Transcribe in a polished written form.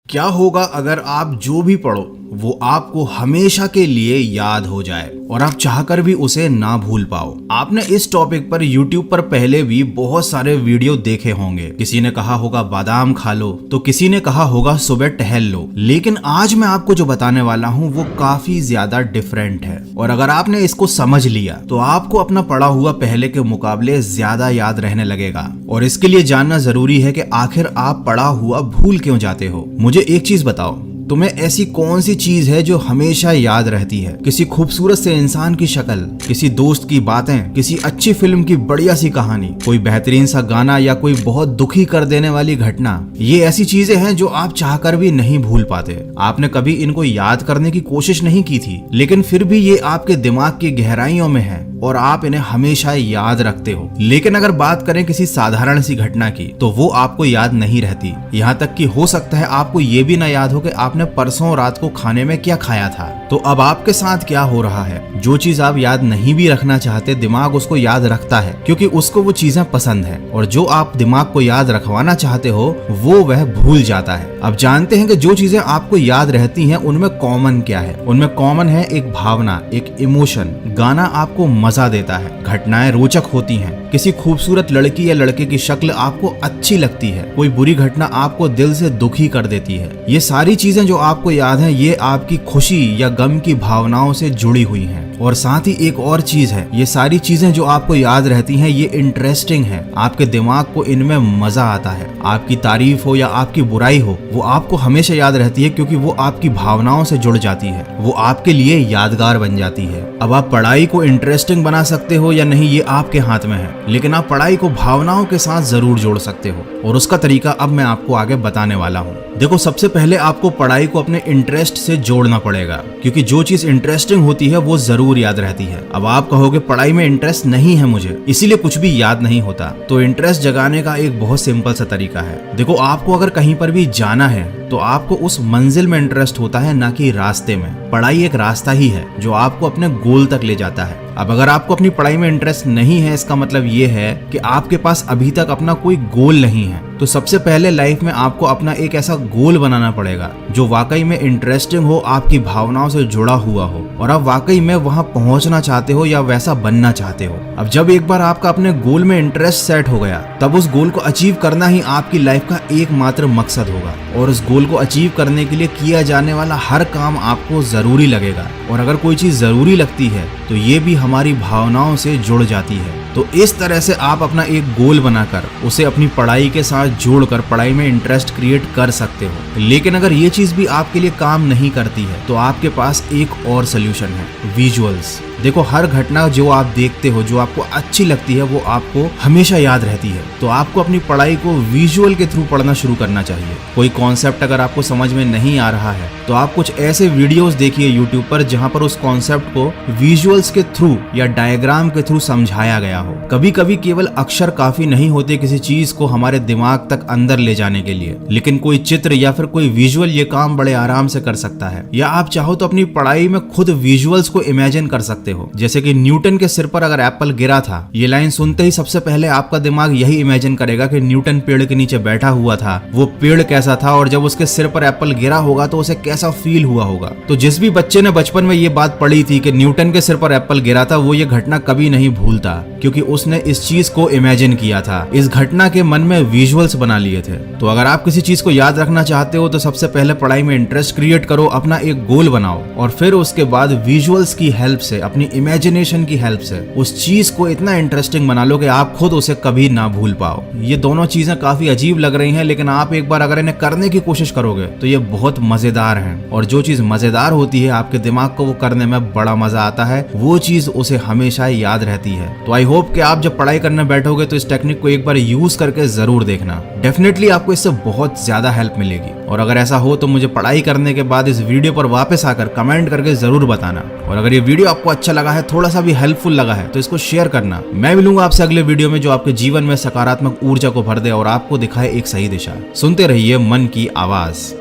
क्या होगा अगर आप जो भी पढ़ो वो आपको हमेशा के लिए याद हो जाए और आप चाहकर भी उसे ना भूल पाओ। आपने इस टॉपिक पर YouTube पर पहले भी बहुत सारे वीडियो देखे होंगे। किसी ने कहा होगा बादाम खा लो, तो किसी ने कहा होगा सुबह टहल लो। लेकिन आज मैं आपको जो बताने वाला हूँ वो काफी ज्यादा डिफरेंट है, और अगर आपने इसको समझ लिया तो आपको अपना पढ़ा हुआ पहले के मुकाबले ज्यादा याद रहने लगेगा। और इसके लिए जानना जरूरी है कि आखिर आप पढ़ा हुआ भूल क्यों जाते हो। मुझे एक चीज बताओ, तुम्हें ऐसी कौन सी चीज है जो हमेशा याद रहती है? किसी खूबसूरत से इंसान की शक्ल, किसी दोस्त की बातें, किसी अच्छी फिल्म की बढ़िया सी कहानी, कोई बेहतरीन सा गाना या कोई बहुत दुखी कर देने वाली घटना। ये ऐसी चीजें हैं जो आप चाहकर भी नहीं भूल पाते। आपने कभी इनको याद करने की कोशिश नहीं की थी, लेकिन फिर भी ये आपके दिमाग की गहराइयों में है और आप इन्हें हमेशा याद रखते हो। लेकिन अगर बात करें किसी साधारण सी घटना की, तो वो आपको याद नहीं रहती। यहाँ तक कि हो सकता है आपको ये भी ना याद हो कि आपने परसों रात को खाने में क्या खाया था। तो अब आपके साथ क्या हो रहा है? जो चीज आप याद नहीं भी रखना चाहते, दिमाग उसको याद रखता है क्योंकि उसको वो चीजें पसंद है, और जो आप दिमाग को याद रखवाना चाहते हो वो वह भूल जाता है। अब जानते हैं कि जो चीजें आपको याद रहती हैं उनमें कॉमन क्या है। उनमें कॉमन है एक भावना, एक इमोशन। गाना आपको मजा देता है, घटनाएं रोचक होती हैं, किसी खूबसूरत लड़की या लड़के की शक्ल आपको अच्छी लगती है, कोई बुरी घटना आपको दिल से दुखी कर देती है। ये सारी चीजें जो आपको याद हैं, ये आपकी खुशी या गम की भावनाओं से जुड़ी हुई हैं। और साथ ही एक और चीज है, ये सारी चीजें जो आपको याद रहती हैं ये इंटरेस्टिंग है। आपके दिमाग को इनमें मजा आता है। आपकी तारीफ हो या आपकी बुराई हो, वो आपको हमेशा याद रहती है क्योंकि वो आपकी भावनाओं से जुड़ जाती है, वो आपके लिए यादगार बन जाती है। अब आप पढ़ाई को इंटरेस्टिंग बना सकते हो या नहीं ये आपके हाथ में है, लेकिन आप पढ़ाई को भावनाओं के साथ जरूर जोड़ सकते हो, और उसका तरीका अब मैं आपको आगे बताने वाला हूँ। देखो, सबसे पहले आपको पढ़ाई को अपने इंटरेस्ट से जोड़ना पड़ेगा, क्योंकि जो चीज इंटरेस्टिंग होती है वो जरूर याद रहती है। अब आप कहोगे पढ़ाई में इंटरेस्ट नहीं है मुझे, इसीलिए कुछ भी याद नहीं होता। तो इंटरेस्ट जगाने का एक बहुत सिंपल सा तरीका है। देखो, आपको अगर कहीं पर भी जाना है तो आपको उस मंजिल में इंटरेस्ट होता है, ना कि रास्ते में। पढ़ाई एक रास्ता ही है जो आपको अपने गोल तक ले जाता है। अब अगर आपको अपनी पढ़ाई में इंटरेस्ट नहीं है, इसका मतलब ये है कि आपके पास अभी तक अपना कोई गोल नहीं है। तो सबसे पहले लाइफ में आपको अपना एक ऐसा गोल बनाना पड़ेगा जो वाकई में इंटरेस्टिंग हो, आपकी भावनाओं से जुड़ा हुआ हो, और आप वाकई में वहां पहुंचना चाहते हो या वैसा बनना चाहते हो। अब जब एक बार आपका अपने गोल में इंटरेस्ट सेट हो गया, तब उस गोल को अचीव करना ही आपकी लाइफ का एकमात्र मकसद होगा। और उस गोल को अचीव करने के लिए किया जाने वाला हर काम आपको जरूरी लगेगा, और अगर कोई चीज जरूरी लगती है तो ये भी हमारी भावनाओं से जुड़ जाती है। तो इस तरह से आप अपना एक गोल बनाकर उसे अपनी पढ़ाई के साथ जोड़कर पढ़ाई में इंटरेस्ट क्रिएट कर सकते हो। लेकिन अगर ये चीज भी आपके लिए काम नहीं करती है तो आपके पास एक और सोल्यूशन है, विजुअल्स। देखो, हर घटना जो आप देखते हो, जो आपको अच्छी लगती है, वो आपको हमेशा याद रहती है। तो आपको अपनी पढ़ाई को विजुअल के थ्रू पढ़ना शुरू करना चाहिए। कोई कॉन्सेप्ट अगर आपको समझ में नहीं आ रहा है तो आप कुछ ऐसे वीडियोस देखिए यूट्यूब पर जहां पर उस कॉन्सेप्ट को विजुअल्स के थ्रू या डायग्राम के थ्रू समझाया गया हो। कभी कभी केवल अक्षर काफी नहीं होते किसी चीज को हमारे दिमाग तक अंदर ले जाने के लिए, लेकिन कोई चित्र या फिर कोई विजुअल ये काम बड़े आराम से कर सकता है। या आप चाहो तो अपनी पढ़ाई में खुद विजुअल्स को इमेजिन कर सकते हो। जैसे कि न्यूटन के सिर पर अगर एप्पल गिरा था, ये लाइन सुनते ही सबसे पहले आपका दिमाग यही इमेजिन करेगा कि न्यूटन पेड़ के नीचे बैठा हुआ था, वो पेड़ कैसा था, और जब उसके सिर पर एप्पल गिरा होगा तो उसे कैसा फील हुआ होगा। तो जिस भी बच्चे ने बचपन में ये बात पढ़ी थी कि न्यूटन के सिर पर एप्पल गिरा था, वो ये घटना कभी नहीं भूलता, क्योंकि उसने इस चीज को इमेजिन किया था, इस घटना के मन में विजुअल्स बना लिए थे। तो अगर आप किसी चीज को याद रखना चाहते हो तो सबसे पहले पढ़ाई में इंटरेस्ट क्रिएट करो, अपना एक गोल बनाओ, और फिर उसके बाद विजुअल्स की हेल्प से, अपनी इमेजिनेशन की हेल्प से उस चीज को इतना इंटरेस्टिंग बना लो कि आप खुद उसे कभी ना भूल पाओ। ये दोनों चीजें काफी अजीब लग रही हैं, लेकिन आप एक बार अगर इन्हें करने की कोशिश करोगे तो ये बहुत मजेदार हैं। और जो चीज मजेदार होती है, आपके दिमाग को वो करने में बड़ा मजा आता है, वो चीज उसे हमेशा याद रहती है। तो आई होप कि आप जब पढ़ाई करने बैठोगे तो इस टेक्निक को एक बार यूज करके जरूर देखना। डेफिनेटली आपको इससे बहुत ज्यादा हेल्प मिलेगी। और अगर ऐसा हो तो मुझे पढ़ाई करने के बाद इस वीडियो पर वापस आकर कमेंट करके जरूर बताना। और अगर ये वीडियो आपको अच्छा लगा है, थोड़ा सा भी हेल्पफुल लगा है, तो इसको शेयर करना। मैं मिलूंगा आपसे अगले वीडियो में जो आपके जीवन में सकारात्मक ऊर्जा को भर दे और आपको दिखाए एक सही दिशा। सुनते रहिए मन की आवाज।